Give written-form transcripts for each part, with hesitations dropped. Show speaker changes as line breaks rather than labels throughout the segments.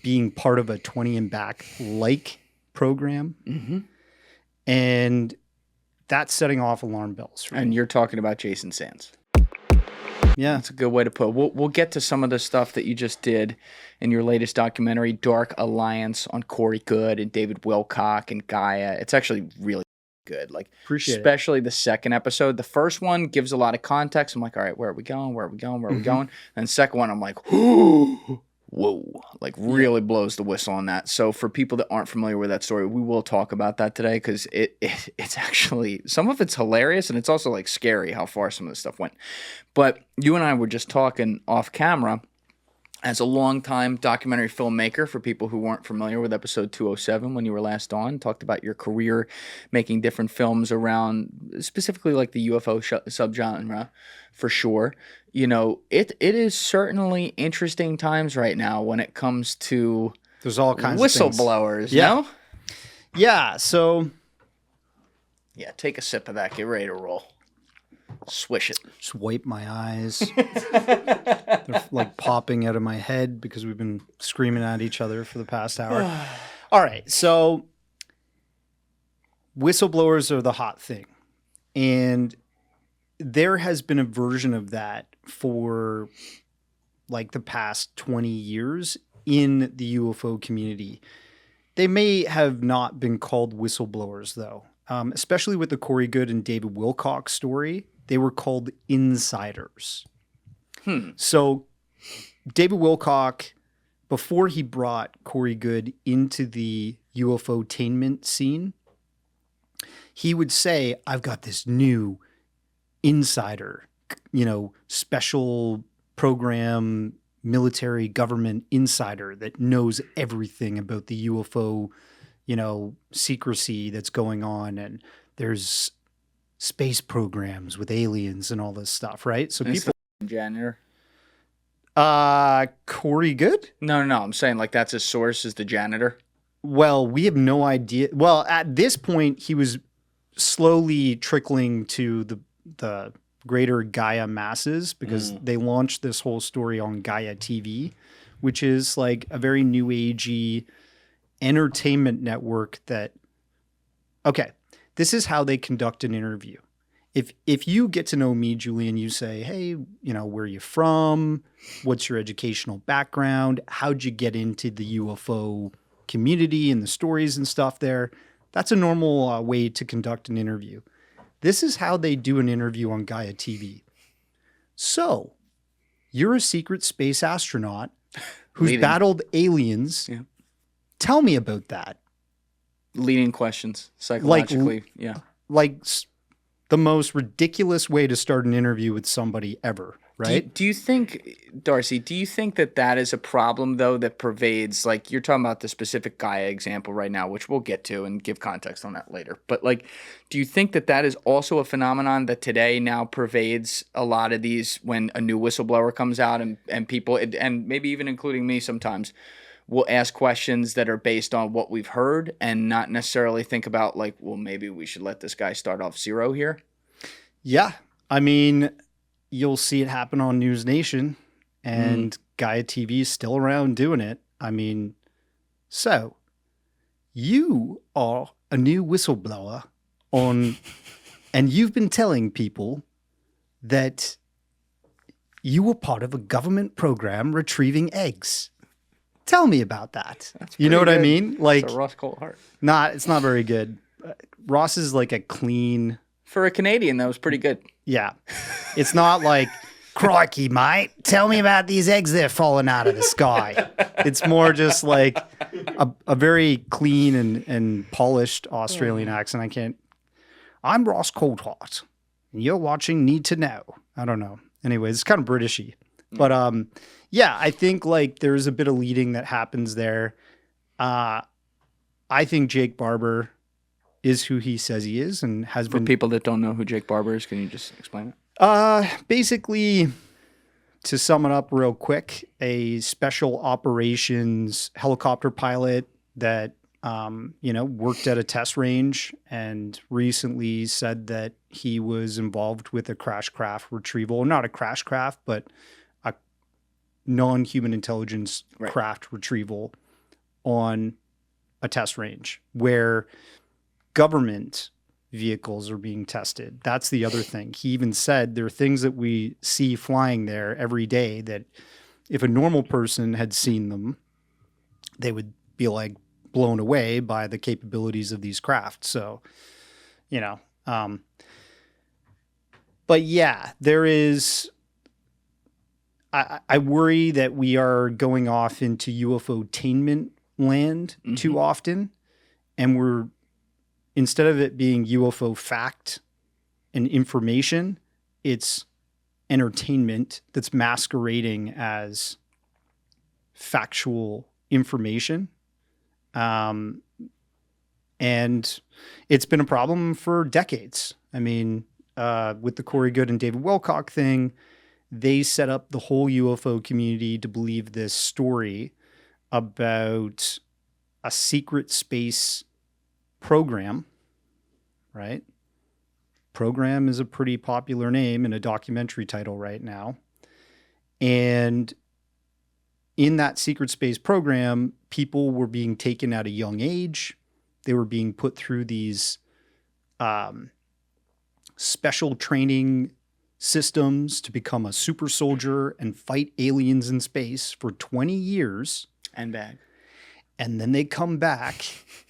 being part of a 20 and back like program. Mm-hmm. And that's setting off alarm bells for me.
And you're talking about Jason Sands.
Yeah.
That's a good way to put it. We'll get to some of the stuff that you just did in your latest documentary, Dark Alliance, on Corey Goode and David Wilcock and Gaia. It's actually really good. Like, especially the second episode. The first one gives a lot of context. I'm like, all right, where are we going? Where are we going? Where are we going? And the second one, I'm like, whoa, like really blows the whistle on that. So for people that aren't familiar with that story, we will talk about that today because it's actually, some of it's hilarious and it's also like scary how far some of this stuff went. But you and I were just talking off camera. As a longtime documentary filmmaker, for people who weren't familiar with episode 207 when you were last on, talked about your career making different films around specifically like the UFO subgenre, for sure. You know, it is certainly interesting times right now when it comes to
there's all kinds
whistleblowers.
of things. Yeah.
No?
Yeah. So,
yeah, take a sip of that. Get ready to roll. Swish it.
Just wipe my eyes. They're like popping out of my head because we've been screaming at each other for the past hour. All right. So whistleblowers are the hot thing. And there has been a version of that for like the past 20 years in the UFO community. They may have not been called whistleblowers, though, especially with the Corey Goode and David Wilcock story. They were called insiders. So David Wilcock, before he brought Corey Goode into the UFO-tainment scene, he would say, I've got this new insider, special program, military government insider that knows everything about the UFO, secrecy that's going on. And there's space programs with aliens and all this stuff, right? So people...
Janitor?
Corey Goode?
No. I'm saying like that's his source is the janitor.
Well, we have no idea. Well, at this point, he was slowly trickling to the greater Gaia masses because they launched this whole story on Gaia TV, which is like a very new agey entertainment network that, okay, this is how they conduct an interview. If you get to know me, Julian, you say, hey, where are you from? What's your educational background? How'd you get into the UFO community and the stories and stuff there? That's a normal way to conduct an interview. This is how they do an interview on Gaia TV. So, you're a secret space astronaut who's battled aliens. Yeah. Tell me about that.
Leading questions, psychologically,
Like the most ridiculous way to start an interview with somebody ever, right?
Do you think, Darcy, that is a problem, though, that pervades, like, you're talking about the specific Gaia example right now, which we'll get to and give context on that later. But, like, do you think that is also a phenomenon that today now pervades a lot of these when a new whistleblower comes out and people, and maybe even including me sometimes, will ask questions that are based on what we've heard and not necessarily think about like, well, maybe we should let this guy start off zero here?
Yeah. I mean, you'll see it happen on News Nation and Gaia TV is still around doing it. I mean, so you are a new whistleblower and you've been telling people that you were part of a government program retrieving eggs. Tell me about that. You know what I mean? Like,
it's a Ross Colt Hart.
It's not very good. Ross is like a clean.
For a Canadian, that was pretty good.
Yeah. It's not like, crikey, mate, tell me about these eggs that are falling out of the sky. It's more just like a very clean and polished Australian accent. I'm Ross Colt Hart, and you're watching Need to Know. I don't know. Anyway, it's kind of Britishy. But yeah, I think like there's a bit of leading that happens there. I think Jake Barber is who he says he is and has been.
For people that don't know who Jake Barber is, can you just explain it?
Basically, to sum it up real quick, a special operations helicopter pilot that worked at a test range and recently said that he was involved with a crash craft retrieval. Not a crash craft, but a non-human intelligence craft retrieval on a test range where government vehicles are being tested. That's the other thing. He even said there are things that we see flying there every day that if a normal person had seen them, they would be like blown away by the capabilities of these craft. So, you know, but yeah, there is, I worry that we are going off into UFO-tainment land too often. And we're, instead of it being UFO fact and information, it's entertainment that's masquerading as factual information. And it's been a problem for decades. I mean, with the Corey Goode and David Wilcock thing, they set up the whole UFO community to believe this story about a secret space program, right? Program is a pretty popular name in a documentary title right now. And in that secret space program, people were being taken at a young age. They were being put through these special training systems to become a super soldier and fight aliens in space for 20 years.
And back.
And then they come back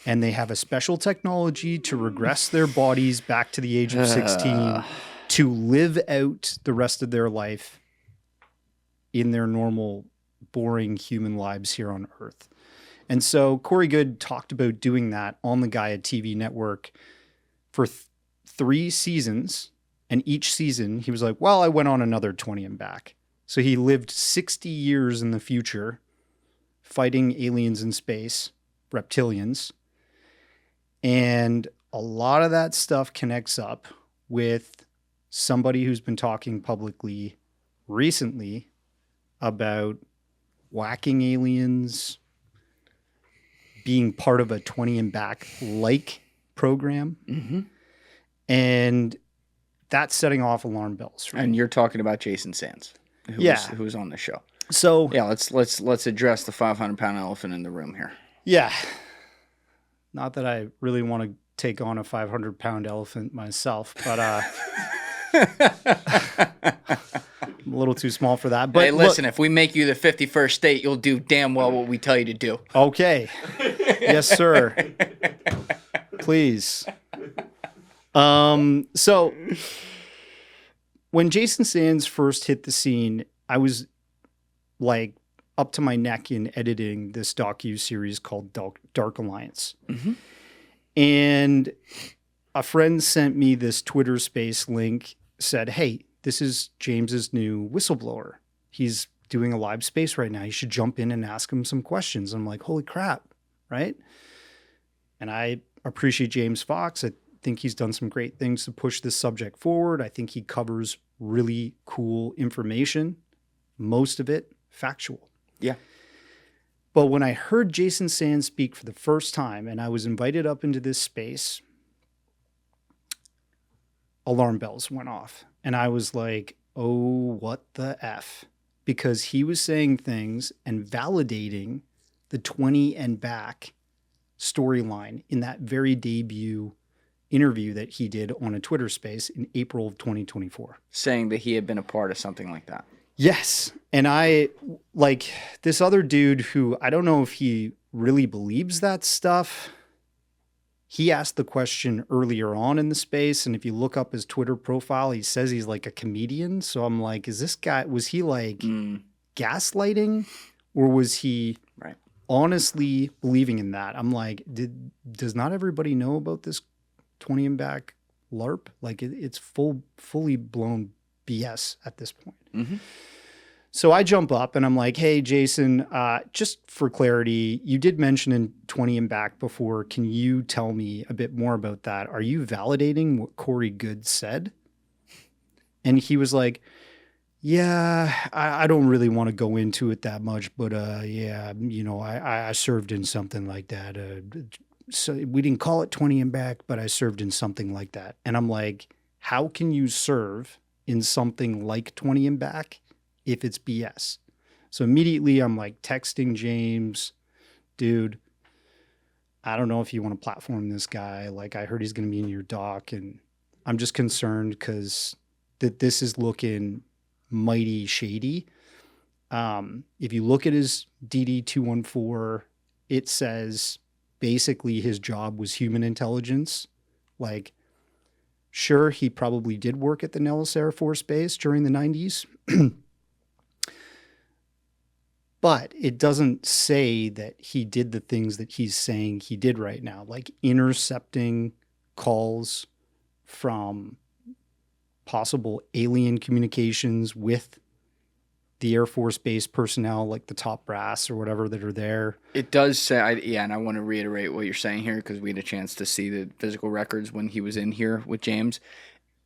and they have a special technology to regress their bodies back to the age of 16 to live out the rest of their life in their normal, boring human lives here on Earth. And so Corey Goode talked about doing that on the Gaia TV network for 3 seasons. And each season he was like, well, I went on another 20 and back. So he lived 60 years in the future fighting aliens in space, reptilians. And a lot of that stuff connects up with somebody who's been talking publicly recently about whacking aliens, being part of a 20 and back like program.
Mm-hmm.
And that's setting off alarm bells.
And you're talking about Jason Sands, who was on the show.
So
yeah, let's address the 500-pound elephant in the room here.
Yeah. Not that I really want to take on a 500-pound elephant myself, but I'm a little too small for that. But
hey, listen, if we make you the 51st state, you'll do damn well what we tell you to do.
Okay. Yes, sir. Please. So when Jason Sands first hit the scene, I was like up to my neck in editing this docu-series called Dark Alliance.
Mm-hmm.
And a friend sent me this Twitter space link, said, hey, this is James's new whistleblower. He's doing a live space right now. You should jump in and ask him some questions. I'm like, holy crap, right? And I appreciate James Fox. I think he's done some great things to push this subject forward. I think he covers really cool information, most of it factual.
Yeah.
But when I heard Jason Sands speak for the first time and I was invited up into this space, alarm bells went off. And I was like, oh, what the F? Because he was saying things and validating the 20 and back storyline in that very debut interview that he did on a Twitter space in April of 2024.
Saying that he had been a part of something like that.
Yes. And I, like, this other dude who I don't know if he really believes that stuff. He asked the question earlier on in the space. And if you look up his Twitter profile, he says he's like a comedian. So I'm like, is this guy, was he like gaslighting, or was he honestly believing in that? I'm like, does not everybody know about this 20 and back LARP? Like it's fully blown BS at this point.
Mm-hmm.
So I jump up and I'm like, hey, Jason, just for clarity, you did mention in 20 and back before. Can you tell me a bit more about that? Are you validating what Corey Goode said? And he was like, yeah, I don't really want to go into it that much, but yeah, you know, I served in something like that. So we didn't call it 20 and back, but I served in something like that. And I'm like, how can you serve in something like 20 and back if it's BS? So immediately I'm like texting James, dude, I don't know if you want to platform this guy. Like, I heard he's going to be in your doc, and I'm just concerned because this is looking mighty shady. If you look at his DD-214, it says basically his job was human intelligence. Like, sure, he probably did work at the Nellis Air Force Base during the 90s. But it doesn't say that he did the things that he's saying he did right now, like intercepting calls from possible alien communications with the Air Force Base personnel, like the top brass or whatever that are there.
It does say, and I want to reiterate what you're saying here because we had a chance to see the physical records when he was in here with James.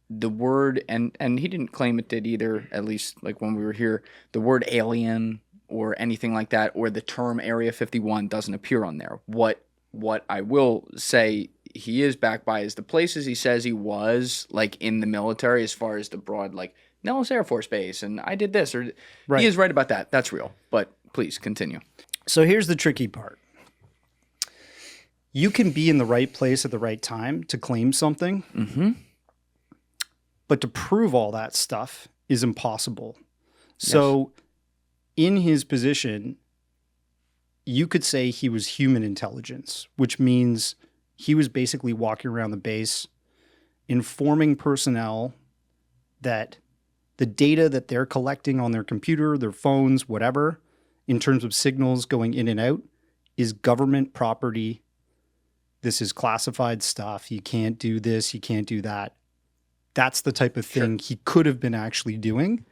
The word, and he didn't claim it did either, at least like when we were here, the word alien or anything like that, or the term Area 51 doesn't appear on there. What I will say he is backed by is the places he says he was, like in the military, as far as the broad, like Nellis Air Force Base, and I did this, or right. He is right about that. That's real. But please continue.
So here's the tricky part. You can be in the right place at the right time to claim something, but to prove all that stuff is impossible. So in his position, you could say he was human intelligence, which means he was basically walking around the base, informing personnel that the data that they're collecting on their computer, their phones, whatever, in terms of signals going in and out, is government property. This is classified stuff. You can't do this. You can't do that. That's the type of thing he could have been actually doing.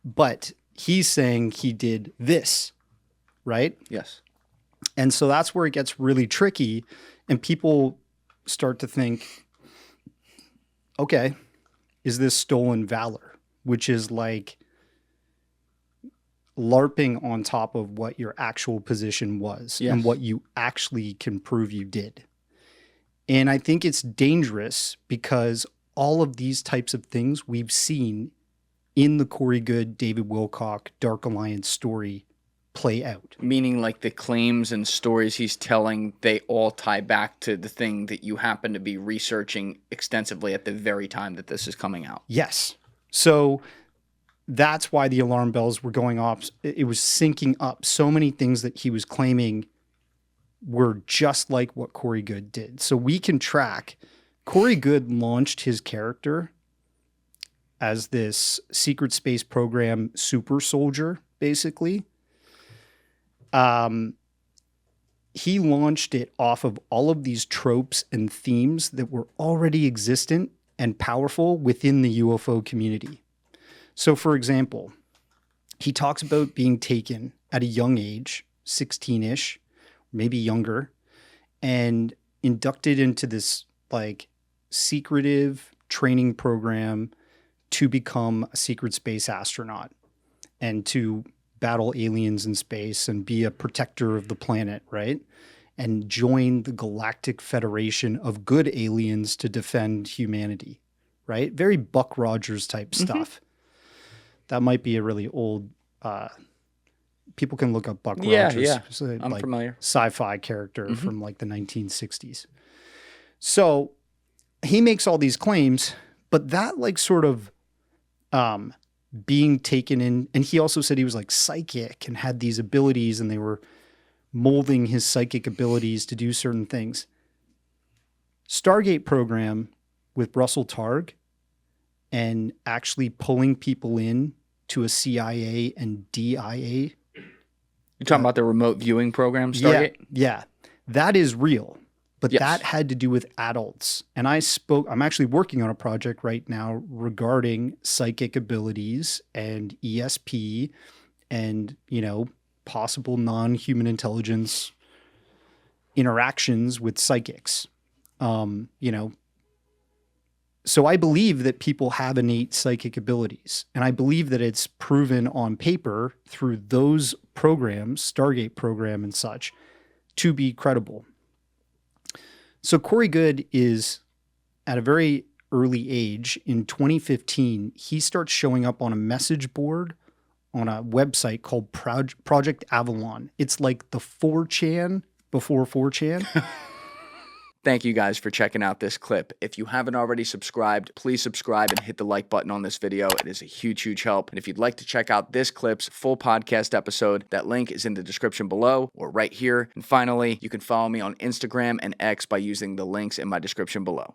But he's saying he did this, right?
Yes.
And so that's where it gets really tricky. And people start to think, okay, is this stolen valor? Which is like LARPing on top of what your actual position was and what you actually can prove you did. And I think it's dangerous because all of these types of things we've seen in the Corey Goode, David Wilcock, Dark Alliance story play out.
Meaning like the claims and stories he's telling, they all tie back to the thing that you happen to be researching extensively at the very time that this is coming out.
Yes. So that's why the alarm bells were going off. It was syncing up. So many things that he was claiming were just like what Corey Goode did. So we can track. Corey Goode launched his character as this secret space program super soldier, basically. He launched it off of all of these tropes and themes that were already existent and powerful within the UFO community. So, for example, he talks about being taken at a young age, 16-ish, maybe younger, and inducted into this like secretive training program to become a secret space astronaut and to battle aliens in space and be a protector of the planet, right? And join the Galactic Federation of Good Aliens to defend humanity, right? Very Buck Rogers type stuff. That might be a really old, people can look up Buck Rogers.
Yeah,
I'm
like familiar.
Sci-fi character from like the 1960s. So he makes all these claims, but that like sort of being taken in, and he also said he was like psychic and had these abilities and they were molding his psychic abilities to do certain things. Stargate program with Russell Targ and actually pulling people in to a CIA and DIA.
You're talking about the remote viewing program, Stargate?
Yeah. That is real. But that had to do with adults. And I'm actually working on a project right now regarding psychic abilities and ESP and, possible non-human intelligence interactions with psychics. So I believe that people have innate psychic abilities. And I believe that it's proven on paper through those programs, Stargate program and such, to be credible. So Corey Goode is at a very early age. In 2015, he starts showing up on a message board on a website called Project Avalon. It's like the 4chan, before 4chan.
Thank you guys for checking out this clip. If you haven't already subscribed, please subscribe and hit the like button on this video. It is a huge, huge help. And if you'd like to check out this clip's full podcast episode, that link is in the description below or right here. And finally, you can follow me on Instagram and X by using the links in my description below.